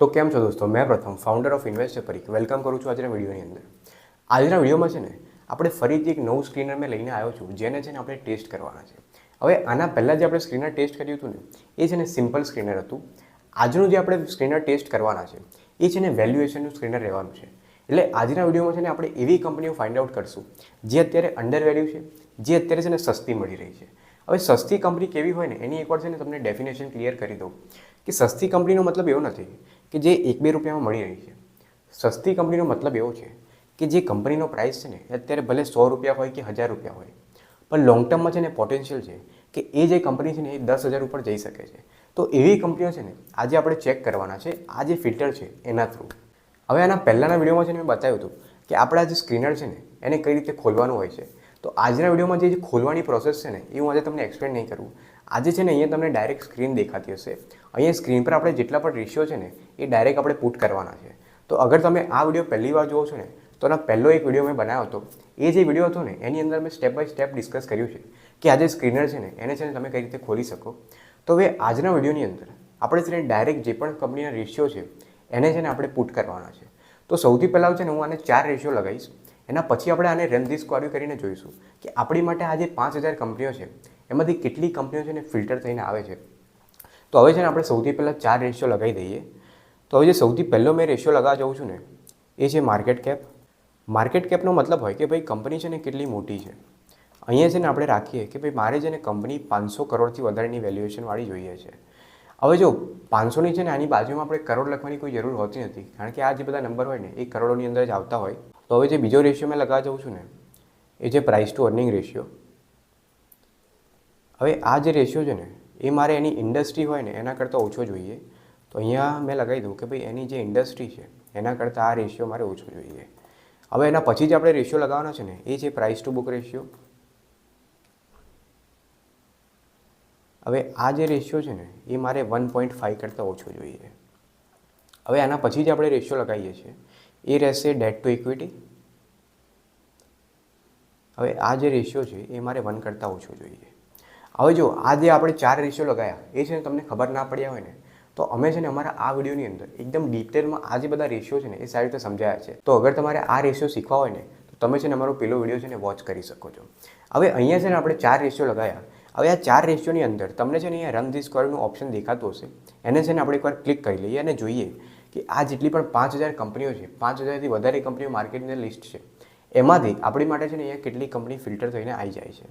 તો કેમ છો દોસ્તો, મેં પ્રથમ founder of investor Parikh welcome કરું છું આજના વિડીયોની અંદર. આજના વિડીયોમાં છે ને આપણે ફરીથી એક નવું સ્ક્રીનર મેં લઈને આવ્યો છું, જેને છે ને આપણે ટેસ્ટ કરવાના છે. હવે આના પહેલાં જે આપણે સ્ક્રીનર ટેસ્ટ કર્યું હતું ને એ છે ને સિમ્પલ સ્ક્રીનર હતું. આજનું જે આપણે સ્ક્રીનર ટેસ્ટ કરવાના છે એ છે ને વેલ્યુએશનનું સ્ક્રીનર રહેવાનું છે. એટલે આજના વિડીયોમાં છે ને આપણે એવી કંપનીઓ ફાઇન્ડ આઉટ કરશું જે અત્યારે અંડર વેલ્યુ છે, જે અત્યારે છે ને સસ્તી મળી રહી છે. હવે સસ્તી કંપની કેવી હોય ને એની એકવાર છે ને તમને ડેફિનેશન ક્લિયર કરી દઉં કે સસ્તી કંપનીનો મતલબ એવો નથી કે જે 1-2 રૂપિયામાં મળી રહી છે. સસ્તી કંપનીનો મતલબ એવો છે કે જે કંપનીનો પ્રાઇસ છે ને અત્યારે ભલે 100 રૂપિયા હોય કે 1000 રૂપિયા હોય, પણ લોંગ ટર્મમાં છે ને પોટેન્શિયલ છે કે એ જે કંપની છે ને એ 10,000 ઉપર જઈ શકે છે. તો એવી કંપનીઓ છે ને આજે આપણે ચેક કરવાના છે આ જે ફિલ્ટર છે એના થ્રુ. હવે આના પહેલાંના વિડીયોમાં છે ને મેં બતાવ્યું હતું કે આપણા જે સ્ક્રીનર છે ને એને કઈ રીતે ખોલવાનું હોય છે. તો આજના વિડીયોમાં જે ખોલવાની પ્રોસેસ છે ને એ હું આજે તમને એક્સપ્લેન નહીં કરું. આજે છે ને અહીંયા તમને ડાયરેક્ટ સ્ક્રીન દેખાતી હશે. અહીંયા સ્ક્રીન પર આપણે જેટલા પણ રેશિયો છે ને એ ડાયરેક્ટ આપણે પુટ કરવાના છે. તો અગર તમે આ વિડીયો પહેલી વાર જુઓ છો ને તો એના પહેલો એક વિડીયો મેં બનાવ્યો હતો. એ જે વિડીયો હતો ને એની અંદર મેં સ્ટેપ બાય સ્ટેપ ડિસ્કસ કર્યું છે કે આ જે સ્ક્રીનર છે ને એને છે ને તમે કઈ રીતે ખોલી શકો. તો હવે આજના વિડીયોની અંદર આપણે છે ને ડાયરેક્ટ જે પણ કંપનીના રેશિયો છે એને છે ને આપણે પુટ કરવાના છે. તો સૌથી પહેલાં છે ને હું આને 4 રેશિયો લગાવીશ. એના પછી આપણે આને રન ધીસ ક્વેરી કરીને જોઈશું કે આપણી માટે આ જે 5000 કંપનીઓ છે એમાંથી કેટલી કંપનીઓ છે ને ફિલ્ટર થઈને આવે છે. તો હવે છે ને આપણે સૌથી પહેલાં 4 રેશિયો લગાવી દઈએ. તો હવે જે સૌથી પહેલો મેં રેશિયો લગાવવા જાઉં છું ને એ છે માર્કેટ કેપ. માર્કેટ કેપનો મતલબ હોય કે ભાઈ કંપની છે ને કેટલી મોટી છે. અહીંયા છે ને આપણે રાખીએ કે ભાઈ મારે છે ને કંપની 500 કરોડથી વધારેની વેલ્યુએશનવાળી જોઈએ છે. હવે જો 500ની છે ને આની બાજુમાં આપણે કરોડ લખવાની કોઈ જરૂર હોતી નથી, કારણ કે આ જે બધા નંબર હોય ને એ કરોડોની અંદર જ આવતા હોય. તો હવે જે બીજો રેશિયો મેં લગાવવા જાઉં છું ને એ છે પ્રાઇસ ટુ અર્નિંગ રેશિયો. હવે આ જે રેશિયો છે ને એ મારે એની ઇન્ડસ્ટ્રી હોય ને એના કરતાં ઓછો જોઈએ. તો અહીંયા મેં લગાવી દઉં કે ભાઈ એની જે ઇન્ડસ્ટ્રી છે એના કરતાં આ રેશિયો મારે ઓછો જોઈએ. હવે એના પછી જ આપણે રેશિયો લગાવવાના છે ને એ છે પ્રાઇસ ટુ બુક રેશિયો. હવે આ જે રેશિયો છે ને એ મારે 1.5 કરતાં ઓછો જોઈએ. હવે આના પછી જ આપણે રેશિયો લગાવીએ છીએ એ રહેશે ડેટ ટુ ઇક્વિટી. હવે આ જે રેશિયો છે એ મારે 1 કરતાં ઓછો જોઈએ. હવે જો આ જે આપણે 4 રેશિયો લગાવ્યા એ છે ને તમને ખબર ના પડ્યા હોય ને તો અમે છે ને અમારા આ વિડીયોની અંદર એકદમ ડિટેલમાં આ જે બધા રેશિયો છે ને એ સારી રીતે સમજાયા છે. તો અગર તમારે આ રેશિયો શીખવા હોય ને તો તમે છે ને અમારો પેલો વિડીયો છે ને વોચ કરી શકો છો. હવે અહીંયા છે ને આપણે 4 રેશિયો લગાવ્યા. હવે આ 4 રેશિયોની અંદર તમને છે ને અહીંયા રન ધીસ ક્વેરીનું ઓપ્શન દેખાતું હશે. એને છે ને આપણે એકવાર ક્લિક કરી લઈએ અને જોઈએ કે આ જેટલી પણ 5000 કંપનીઓ છે, 5000થી વધારે કંપનીઓ માર્કેટની લિસ્ટ છે, એમાંથી આપણી માટે છે ને અહીંયા કેટલી કંપની ફિલ્ટર થઈને આવી જાય છે.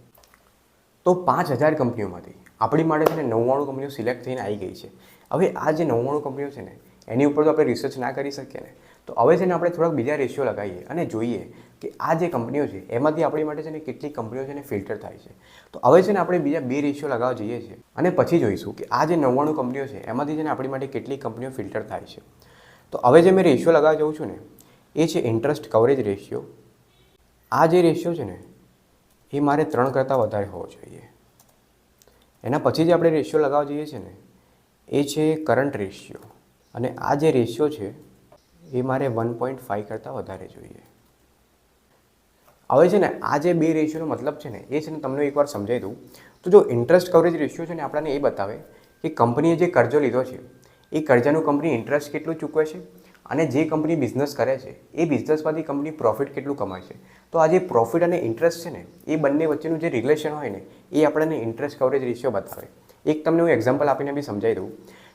તો 5000 કંપનીઓમાંથી આપણી માટે છે ને 99 કંપનીઓ સિલેક્ટ થઈને આવી ગઈ છે. હવે આ જે 99 કંપનીઓ છે ને એની ઉપર તો આપણે રિસર્ચ ના કરી શકીએ ને. તો હવે છે ને આપણે થોડાક બીજા રેશિયો લગાવીએ અને જોઈએ કે આ જે કંપનીઓ છે એમાંથી આપણી માટે છે ને કેટલી કંપનીઓ છે ને ફિલ્ટર થાય છે. તો હવે છે ને આપણે બીજા 2 રેશિયો લગાવવા જઈએ છીએ અને પછી જોઈશું કે આ જે 99 કંપનીઓ છે એમાંથી છે ને આપણી માટે કેટલી કંપનીઓ ફિલ્ટર થાય છે. તો હવે જે મેં રેશિયો લગાવવા જાઉં છું ને એ છે ઇન્ટરેસ્ટ કવરેજ રેશિયો. આ જે રેશિયો છે ને એ મારે 3 કરતાં વધારે હોવો જોઈએ. એના પછી જે આપણે રેશિયો લગાવવા જઈએ છીએ ને એ છે કરંટ રેશિયો અને આ જે રેશિયો છે એ મારે 1.5 કરતાં વધારે જોઈએ. હવે છે ને આ જે 2 રેશિયોનો મતલબ છે ને એ છે ને તમને એકવાર સમજાવી દઉં. તો જો ઇન્ટરેસ્ટ કવરેજ રેશિયો છે ને આપણને એ બતાવે કે કંપનીએ જે કર્જો લીધો છે એ કર્જાનું કંપની ઇન્ટરેસ્ટ કેટલું ચૂકવે છે અને જે કંપની બિઝનેસ કરે છે એ બિઝનેસમાંથી કંપની પ્રોફિટ કેટલું કમાય છે. તો આ જે પ્રોફિટ અને ઇન્ટરેસ્ટ છે ને એ બંને વચ્ચેનું જે રિલેશન હોય ને એ આપણને ઇન્ટરેસ્ટ કવરેજ રેશિયો બતાવે. એક તમને હું એક્ઝામ્પલ આપીને બી સમજાવી દઉં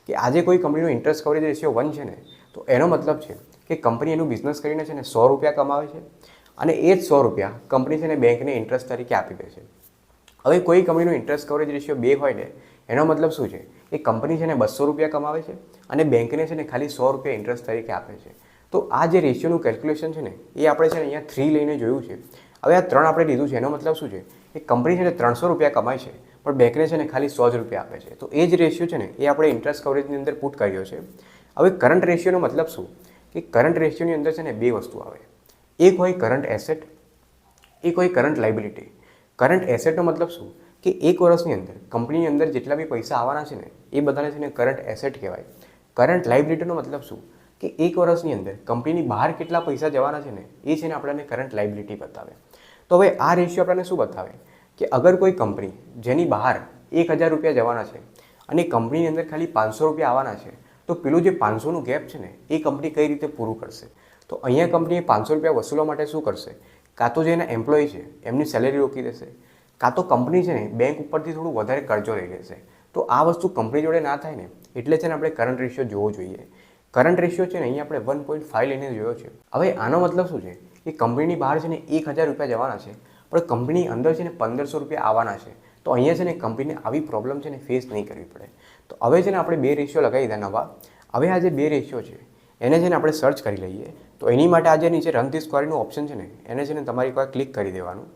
કે આજે કોઈ કંપનીનો ઇન્ટરેસ્ટ કવરેજ રેશિયો 1 છે ને તો એનો મતલબ છે કે કંપની એનું બિઝનેસ કરીને છે ને 100 રૂપિયા કમાવે છે અને એ જ 100 રૂપિયા કંપની છે ને બેંકને ઇન્ટરેસ્ટ તરીકે આપી દે છે. હવે કોઈ કંપનીનો ઇન્ટરેસ્ટ કવરેજ રેશિયો 2 હોય ને એનો મતલબ શું છે એ કંપની છે ને 200 રૂપિયા કમાવે છે અને બેંકને છે ને ખાલી 100 રૂપિયા ઇન્ટરેસ્ટ તરીકે આપે છે. તો આ જે રેશિયોનું કેલ્ક્યુલેશન છે ને એ આપણે છે ને અહીંયા 3 લઈને જોયું છે. હવે આ 3 આપણે લીધું છે એનો મતલબ શું છે એ કંપની છે ને 300 રૂપિયા કમાય છે પણ બેંકને છે ને ખાલી 100 જ રૂપિયા આપે છે. તો એ જ રેશિયો છે ને એ આપણે ઇન્ટરેસ્ટ કવરેજની અંદર પુટ કર્યો છે. હવે કરંટ રેશિયોનો મતલબ શું કે કરંટ રેશિયોની અંદર છે ને 2 વસ્તુ આવે. એક હોય કરંટ એસેટ, એક હોય કરંટ લાયબિલિટી. કરંટ એસેટનો મતલબ શું કે 1 વર્ષની અંદર કંપનીની અંદર જેટલા બી પૈસા આવવાના છે ને એ બધાને છે ને કરંટ એસેટ કહેવાય. કરંટ લાયબિલિટીનો મતલબ શું કે 1 વર્ષની અંદર કંપનીની બહાર કેટલા પૈસા જવાના છે ને એ છે ને આપણને કરંટ લાયબિલિટી બતાવે. તો હવે આ રેશિયો આપણને શું બતાવે કે અગર કોઈ કંપની જેની બહાર 1000 રૂપિયા જવાના છે અને કંપનીની અંદર ખાલી 500 રૂપિયા આવવાના છે તો પેલું જે 500નું ગેપ છે ને એ કંપની કઈ રીતે પૂરું કરશે? તો અહીંયા કંપનીએ 500 રૂપિયા વસૂલવા માટે શું કરશે? કાં તો જે એના એમ્પ્લોય છે એમની સેલેરી રોકી દેશે, કાં તો કંપની છે ને બેંક ઉપરથી થોડું વધારે કર્જો લઈ લેશે. તો આ વસ્તુ કંપની જોડે ના થાય ને એટલે છે ને આપણે કરંટ રેશિયો જોવો જોઈએ. કરંટ રેશિયો છે ને અહીંયા આપણે 1.5 લઈને જોયો છે. હવે આનો મતલબ શું છે કે કંપનીની બહાર છે ને 1000 રૂપિયા જવાના છે, પણ કંપની અંદર છે ને 1500 રૂપિયા આવવાના છે. તો અહીંયા છે ને કંપનીને આવી પ્રોબ્લેમ છે ને ફેસ નહીં કરવી પડે. તો હવે છે ને આપણે બે રેશિયો લગાવી દીધા નવા. હવે આ જે બે રેશિયો છે એને છે ને આપણે સર્ચ કરી લઈએ. તો એની માટે આ જે નીચે રન ધીસ ક્વેરીનું ઓપ્શન છે ને એને છે ને તમારી એકવાર ક્લિક કરી દેવાનું.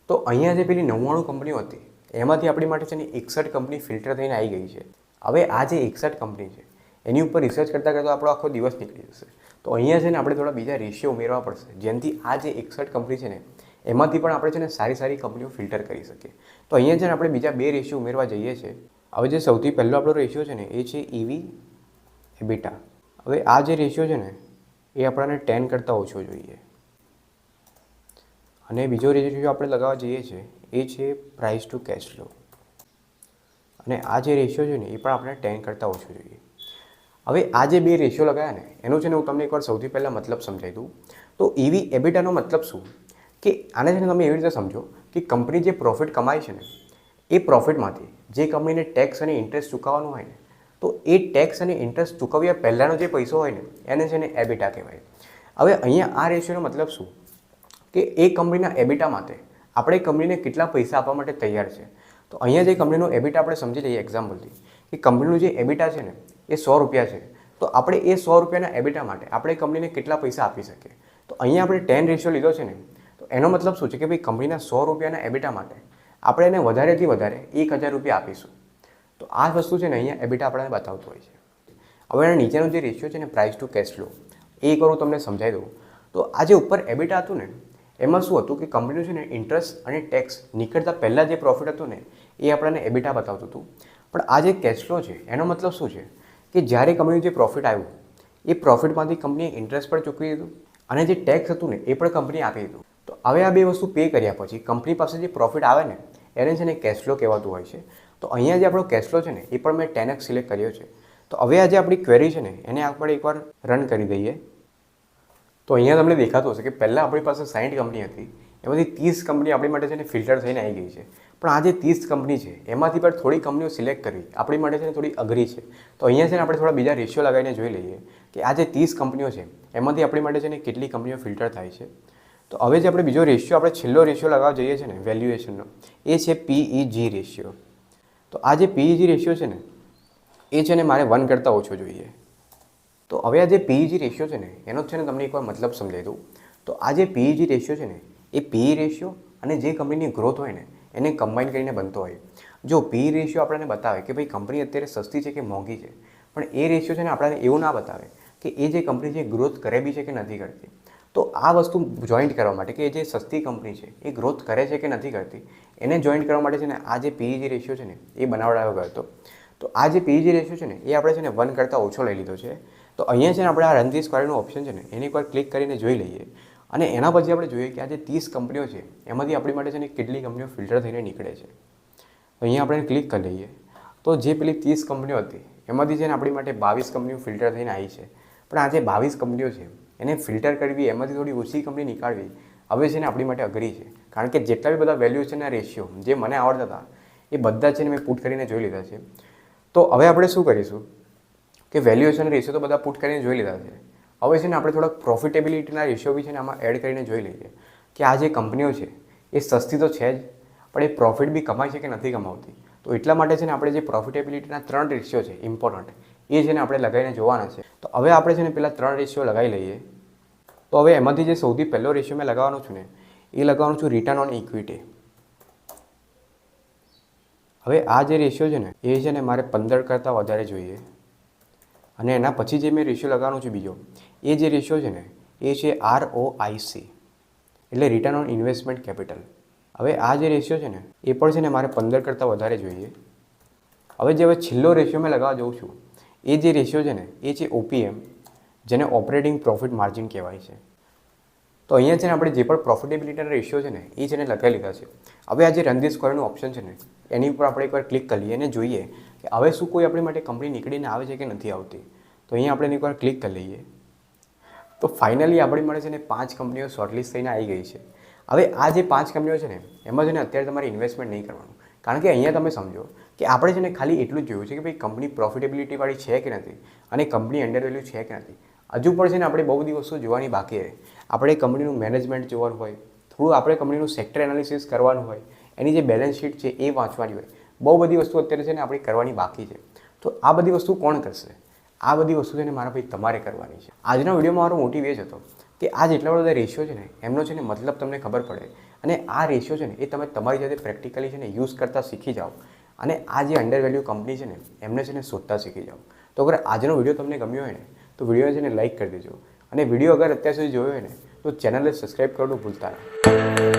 તો અહીંયા જે પેલી 99 કંપનીઓ હતી એમાંથી આપણી માટે છે ને 61 કંપની ફિલ્ટર થઈને આવી ગઈ છે. હવે આ જે 61 કંપની છે એની ઉપર રિસર્ચ કરતાં કરતાં આપણો આખો દિવસ નીકળી જશે. તો અહીંયા છે ને આપણે થોડા બીજા રેશિયો ઉમેરવા પડશે, જેનાથી આ જે 61 કંપની છે ને એમાંથી પણ આપણે છે ને સારી સારી કંપનીઓ ફિલ્ટર કરી શકીએ. તો અહીંયા છે ને આપણે બીજા બે રેશિયો ઉમેરવા જઈએ છીએ. હવે જે સૌથી પહેલો આપણો રેશિયો છે ને એ છે EV EBITDA. હવે આ જે રેશિયો છે ને એ આપણને 10 કરતાં ઓછો જોઈએ. અને બીજો રેશિયો આપણે લગાવવા જઈએ છીએ એ છે પ્રાઇસ ટુ કેશ ફ્લો. અને આ જે રેશિયો છે ને એ પણ આપણે 10 કરતાં ઓછો જોઈએ. હવે આ જે બે રેશિયો લગાવ્યા ને એનો છે ને હું તમને એકવાર સૌથી પહેલાં મતલબ સમજાવી દઉં. તો EV EBITDAનો મતલબ શું કે આને છે ને તમે એવી રીતે સમજો કે કંપની જે પ્રોફિટ કમાય છે ને એ પ્રોફિટમાંથી જે કંપનીને ટેક્સ અને ઇન્ટરેસ્ટ ચૂકવવાનું હોય ને તો એ ટેક્સ અને ઇન્ટરેસ્ટ ચૂકવ્યા પહેલાંનો જે પૈસો હોય ને એને છે ને EBITDA કહેવાય. હવે અહીંયા આ રેશિયોનો મતલબ શું કે એ કંપનીના EBITDA માટે આપણે કંપનીને કેટલા પૈસા આપવા માટે તૈયાર છે. તો અહીંયા જે કંપનીનો EBITDA આપણે સમજી લઈએ એક્ઝામ્પલથી કે કંપનીનું જે EBITDA છે ને એ 100 રૂપિયા છે. તો આપણે એ 100 રૂપિયાના EBITDA માટે આપણે કંપનીને કેટલા પૈસા આપી શકીએ? તો અહીંયા આપણે 10 રેશિયો લીધો છે ને તો એનો મતલબ શું છે કે ભાઈ કંપનીના 100 રૂપિયાના EBITDA માટે આપણે એને વધારેથી વધારે 1000 રૂપિયા આપીશું. તો આ વસ્તુ છે ને અહીંયા EBITDA આપણને બતાવતું હોય છે. હવે એના નીચેનો જે રેશિયો છે ને પ્રાઇસ ટુ કેશ ફ્લો એ એકવાર હું તમને સમજાવી દઉં. તો આ જે ઉપર EBITDA હતું ને એમાં શું હતું કે કંપનીનું છે ને ઇન્ટરેસ્ટ અને ટેક્સ નીકળતા પહેલાં જે પ્રોફિટ હતું ને એ આપણને EBITDA બતાવતું હતું. પણ આ જે કેશ ફ્લો છે એનો મતલબ શું છે કે જ્યારે કંપનીનું જે પ્રોફિટ આવ્યું એ પ્રોફિટમાંથી કંપનીએ ઇન્ટરેસ્ટ પણ ચૂકવી દીધું અને જે ટેક્સ હતું ને એ પણ કંપનીએ આપી દીધું. તો હવે આ બે વસ્તુ પે કર્યા પછી કંપની પાસે જે પ્રોફિટ આવે ને એને છે ને કેશ ફ્લો કહેવાતું હોય છે. તો અહીંયા જે આપણો કેશ ફ્લો છે ને એ પણ મેં 10x સિલેક્ટ કર્યો છે. તો હવે આ જે આપણી ક્વેરી છે ને એને આપણે એકવાર રન કરી દઈએ. તો અહીંયા તમને દેખાતું હશે કે પહેલાં આપણી પાસે 60 કંપની હતી, એમાંથી 30 કંપની આપણી માટે છે ને ફિલ્ટર થઈને આવી ગઈ છે. પણ આ જે 30 કંપની છે એમાંથી પણ થોડી કંપનીઓ સિલેક્ટ કરવી આપણી માટે છે ને થોડી અઘરી છે. તો અહીંયા છે ને આપણે થોડા બીજા રેશિયો લગાવીને જોઈ લઈએ કે આ જે 30 કંપનીઓ છે એમાંથી આપણી માટે છે ને કેટલી કંપનીઓ ફિલ્ટર થાય છે. તો હવે જે આપણે બીજો રેશિયો આપણે છેલ્લો રેશિયો લગાવવા જઈએ છીએ ને વેલ્યુએશનનો એ છે PEG રેશિયો. તો આ જે PEG રેશિયો છે ને એ છે ને મારે 1 કરતાં ઓછો જોઈએ. તો હવે આ જે PEG રેશિયો છે ને એનો છે ને તમને એકવાર મતલબ સમજાવી દઉં. તો આ જે PEG રેશિયો છે ને એ PE રેશિયો અને જે કંપનીની ગ્રોથ હોય ને એને કમ્બાઈન કરીને બનતો હોય. જો PE રેશિયો આપણને બતાવે કે ભાઈ કંપની અત્યારે સસ્તી છે કે મોંઘી છે, પણ એ રેશિયો છે ને આપણને એવું ના બતાવે કે એ જે કંપની છે ગ્રોથ કરે બી છે કે નથી કરતી. તો આ વસ્તુ જોઈન્ટ કરવા માટે કે જે સસ્તી કંપની છે એ ગ્રોથ કરે છે કે નથી કરતી એને જોઈન્ટ કરવા માટે છે ને આ જે PEG રેશિયો છે ને એ બનાવડાવ્યો ગયો હતો. તો આ જે PEG રેશિયો છે ને એ આપણે છે ને 1 કરતાં ઓછો લઈ લીધો છે. તો અહીંયા છે ને આપણે આ રન ધીસ ક્વેરીનું ઓપ્શન છે ને એને એકવાર ક્લિક કરીને જોઈ લઈએ. અને એના પછી આપણે જોઈએ કે આ જે 30 કંપનીઓ છે એમાંથી આપણી માટે છે ને કેટલી કંપનીઓ ફિલ્ટર થઈને નીકળે છે. તો અહીંયા આપણે ક્લિક કરી લઈએ. તો જે પેલી 30 કંપનીઓ હતી એમાંથી છે ને આપણી માટે 22 કંપનીઓ ફિલ્ટર થઈને આવી છે. પણ આ જે 22 કંપનીઓ છે એને ફિલ્ટર કરવી, એમાંથી થોડી ઓછી કંપની નીકાળવી હવે છે ને આપણી માટે અઘરી છે. કારણ કે જેટલા બી બધા વેલ્યુએશનના રેશિયો જે મને આવડતા હતા એ બધા છે ને મેં પુટ કરીને જોઈ લીધા છે. તો હવે આપણે શું કરીશું કે વેલ્યુએશન રેશિયો તો બધા પુટ કરીને જોઈ લીધા છે. હવે છે ને આપણે થોડાક પ્રોફિટેબિલિટીના રેશિયો બી છે ને આમાં એડ કરીને જોઈ લઈએ કે આ જે કંપનીઓ છે એ સસ્તી તો છે જ, પણ એ પ્રોફિટ બી કમાય છે કે નથી કમાવતી. તો એટલા માટે છે ને આપણે જે પ્રોફિટેબિલિટીના 3 રેશિયો છે ઇમ્પોર્ટન્ટ એ છે ને આપણે લગાવીને જોવાના છે. તો હવે આપણે છે ને પેલા 3 રેશિયો લગાવી લઈએ. તો હવે એમાંથી જે સૌથી પહેલો રેશિયો મેં લગાવવાનો છું ને એ લગાવવાનું છું રિટર્ન ઓન ઇક્વિટી. હવે આ જે રેશિયો છે ને એ છે ને મારે 15 કરતાં વધારે જોઈએ. અને એના પછી જે મેં રેશિયો લગાવવાનો છું બીજો એ જે રેશિયો છે ને એ છે ROIC એટલે રિટર્ન ઓન ઇન્વેસ્ટમેન્ટ કેપિટલ. હવે આ જે રેશિયો છે ને એ પણ છે ને મારે 15 કરતાં વધારે જોઈએ. હવે છેલ્લો રેશિયો મેં લગાવવા જાઉં છું એ જે રેશિયો છે ને એ છે OPM, જેને ઓપરેટિંગ પ્રોફિટ માર્જિન કહેવાય છે. તો અહીંયા છે ને આપણે જે પણ પ્રોફિટેબિલિટીના રેશિયો છે ને એ છે ને લગાવી લીધા છે. હવે આ જે રન ધીસ ક્વેરીનું ઓપ્શન છે ને એની ઉપર આપણે એકવાર ક્લિક કરીએ અને જોઈએ કે હવે શું કોઈ આપણી માટે કંપની નીકળીને આવે છે કે નથી આવતી. તો અહીંયા આપણે એકવાર ક્લિક કરી લઈએ. તો ફાઇનલી આપણી મળે છે ને 5 કંપનીઓ શોર્ટલિસ્ટ થઈને આવી ગઈ છે. હવે આ જે 5 કંપનીઓ છે ને એમાં છે ને અત્યારે તમારે ઇન્વેસ્ટમેન્ટ નહીં કરવાનું. કારણ કે અહીંયા તમે સમજો કે આપણે છે ને ખાલી એટલું જ જોયું છે કે ભાઈ કંપની પ્રોફિટેબિલિટીવાળી છે કે નથી અને કંપની અંડર વેલ્યુ છે કે નથી. હજુ પણ છે ને આપણે બહુ બધી વસ્તુ જોવાની બાકી રહે. આપણે કંપનીનું મેનેજમેન્ટ જોવાનું હોય, થોડું આપણે કંપનીનું સેક્ટર એનાલિસિસ કરવાનું હોય, એની જે બેલેન્સ શીટ છે એ વાંચવાની હોય. બહુ બધી વસ્તુ અત્યારે છે ને આપણે કરવાની બાકી છે. તો આ બધી વસ્તુ કોણ કરશે? આ બધી વસ્તુ છે ને મારા ભાઈ તમારે કરવાની છે. આજના વિડીયોમાં મારો મોટિવ એ જ હતો કે આ જેટલા બધા રેશિયો છે ને એમનો છે ને મતલબ તમને ખબર પડે અને આ રેશિયો છે ને એ તમે તમારી જાતે પ્રેક્ટિકલી છે ને યુઝ કરતા શીખી જાઓ અને આ જે અંડર વેલ્યુ કંપની છે ને એમને છે ને શોધતા શીખી જાઓ. તો અગર આજનો વિડીયો તમને ગમ્યો હોય ને તો વિડીયોને છે ને લાઇક કરી દેજો અને વિડીયો અગર અત્યાર સુધી જોયો હોય ને તો ચેનલને સબસ્ક્રાઈબ કરવાનું ભૂલતા નહીં.